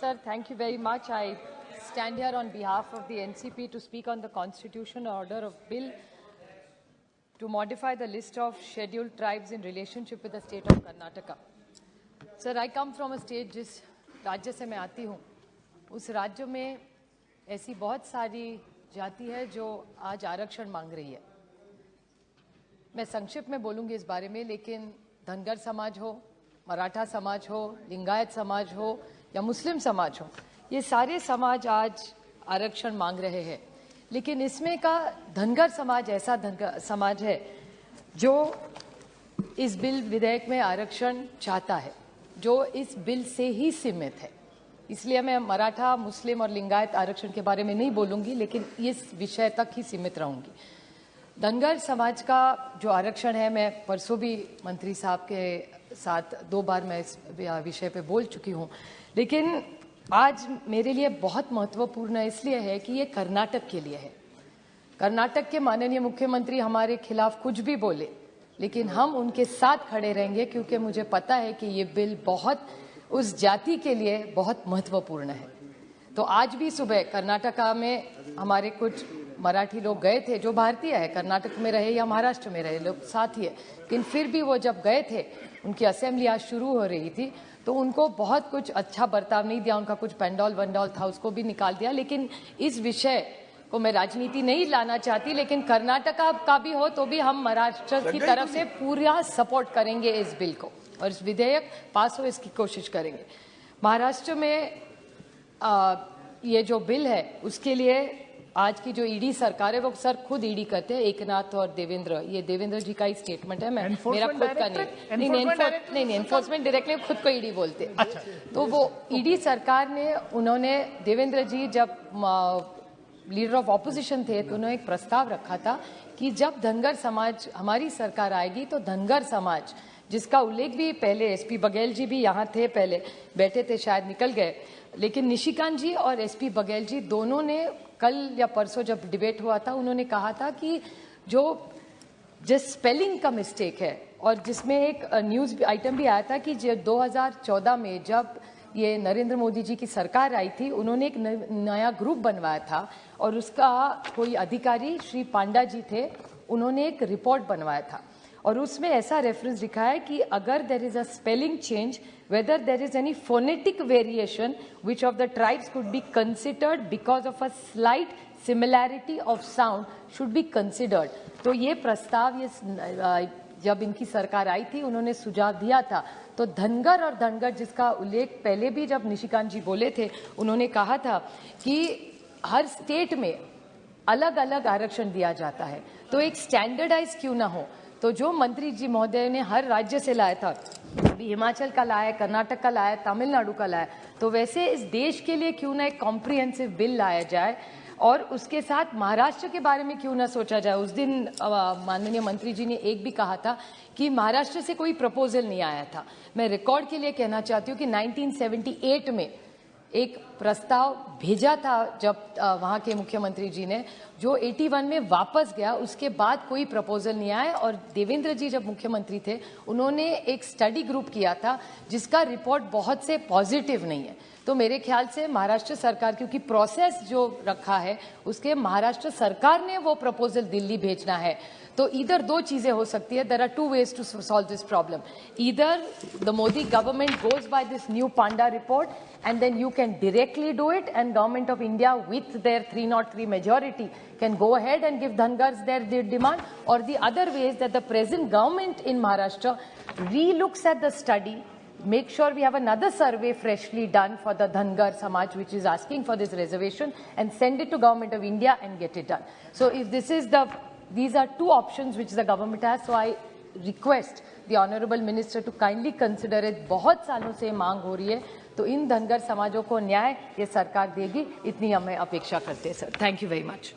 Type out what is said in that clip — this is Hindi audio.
Sir, thank you very much. I stand here on behalf of the NCP to speak on the constitutional order of bill to modify the list of scheduled tribes in relationship with the state of Karnataka. Sir, I come from a state जिस राज्य से मैं आती हूँ, उस राज्य में ऐसी बहुत सारी जाति है जो आज आरक्षण मांग रही है। मैं संक्षिप्त में बोलूँगी इस बारे में, लेकिन धनगर समाज हो, मराठा समाज हो, लिंगायत समाज हो या मुस्लिम समाज हो, ये सारे समाज आज आरक्षण मांग रहे हैं। लेकिन इसमें का धनगर समाज ऐसा धनगर समाज है जो इस बिल विधेयक में आरक्षण चाहता है, जो इस बिल से ही सीमित है। इसलिए मैं मराठा, मुस्लिम और लिंगायत आरक्षण के बारे में नहीं बोलूंगी, लेकिन इस विषय तक ही सीमित रहूंगी। धनगर समाज का जो आरक्षण है, मैं परसों भी मंत्री साहब के साथ 2 बार मैं इस विषय पे बोल चुकी हूँ, लेकिन आज मेरे लिए बहुत महत्वपूर्ण इसलिए है कि ये कर्नाटक के लिए है। कर्नाटक के माननीय मुख्यमंत्री हमारे खिलाफ कुछ भी बोले, लेकिन हम उनके साथ खड़े रहेंगे, क्योंकि मुझे पता है कि ये बिल बहुत उस जाति के लिए बहुत महत्वपूर्ण है। तो आज भी सुबह कर्नाटका में हमारे कुछ मराठी लोग गए थे, जो भारतीय है, कर्नाटक में रहे या महाराष्ट्र में रहे, लोग साथ ही है, लेकिन फिर भी वो जब गए थे, उनकी असेंबली आज शुरू हो रही थी, तो उनको बहुत कुछ अच्छा बर्ताव नहीं दिया, उनका कुछ पेंडॉल वंडॉल था उसको भी निकाल दिया। लेकिन इस विषय को मैं राजनीति नहीं लाना चाहती, लेकिन कर्नाटका का भी हो तो भी हम महाराष्ट्र की तरफ से पूरा सपोर्ट करेंगे इस बिल को, और इस विधेयक पास हो इसकी कोशिश करेंगे। महाराष्ट्र में ये जो बिल है उसके लिए आज की जो ईडी सरकार है, वो सर खुद ईडी करते हैं, एकनाथ और देवेंद्र, ये देवेंद्र जी का ही स्टेटमेंट है, मैं मेरा खुद का नहीं, एनफोर्समेंट डायरेक्टली खुद को ईडी बोलते हैं। अच्छा। तो वो ईडी सरकार ने, उन्होंने देवेंद्र जी जब लीडर ऑफ ऑपोजिशन थे, तो उन्होंने एक प्रस्ताव रखा था कि जब धनगर समाज हमारी सरकार आएगी तो धनगर समाज, जिसका उल्लेख भी पहले एसपी बघेल जी भी यहाँ थे, पहले बैठे थे, शायद निकल गए, लेकिन निशिकांत जी और एसपी बघेल जी दोनों ने कल या परसों जब डिबेट हुआ था, उन्होंने कहा था कि जिस स्पेलिंग का मिस्टेक है, और जिसमें एक न्यूज आइटम भी आया था कि 2014 में जब ये नरेंद्र मोदी जी की सरकार आई थी, उन्होंने एक नया ग्रुप बनवाया था, और उसका कोई अधिकारी श्री पांडा जी थे, उन्होंने एक रिपोर्ट बनवाया था, और उसमें ऐसा रेफरेंस लिखा है कि अगर there is a spelling change, whether there is any phonetic variation, which of the tribes could be considered because of a slight similarity of sound should be considered। तो ये प्रस्ताव ये जब इनकी सरकार आई थी, उन्होंने सुझाव दिया था। तो धनगर और धनगर जिसका उल्लेख पहले भी जब निशिकांत जी बोले थे, उन्होंने कहा था कि हर स्टेट में अलग अलग आरक्षण दिया जाता है, तो एक स्टैंडर्डाइज क्यों ना हो। तो जो मंत्री जी महोदय ने हर राज्य से लाया था, अभी हिमाचल का लाया, कर्नाटक का लाया, तमिलनाडु का लाया, तो वैसे इस देश के लिए क्यों ना एक कॉम्प्रिहेंसिव बिल लाया जाए, और उसके साथ महाराष्ट्र के बारे में क्यों ना सोचा जाए। उस दिन माननीय मंत्री जी ने एक भी कहा था कि महाराष्ट्र से कोई प्रपोजल नहीं आया था। मैं रिकॉर्ड के लिए कहना चाहती हूँ कि 1978 में एक प्रस्ताव भेजा था जब वहाँ के मुख्यमंत्री जी ने, जो 81 में वापस गया, उसके बाद कोई प्रपोजल नहीं आया। और देवेंद्र जी जब मुख्यमंत्री थे, उन्होंने एक स्टडी ग्रुप किया था जिसका रिपोर्ट बहुत से पॉजिटिव नहीं है। तो मेरे ख्याल से महाराष्ट्र सरकार, क्योंकि प्रोसेस जो रखा है उसके महाराष्ट्र सरकार ने वो प्रपोजल दिल्ली भेजना है, तो इधर 2 चीजें हो सकती है। There are 2 ways to solve this problem. Either the Modi government goes by this new Panda report and then you can directly do it, and government of India with their 303 majority can go ahead and give Dhangars their demand, or the other way is that the present government in Maharashtra re-looks at the study, make sure we have another survey freshly done for the Dhangar Samaj which is asking for this reservation, and send it to government of India and get it done. So if these are 2 options which the government has, so I request the honorable minister to kindly consider it। बहुत सालों से मांग हो रही है, तो इन धनगर समाजों को न्याय ये सरकार देगी, इतनी हमें अपेक्षा करते हैं sir. Thank you very much.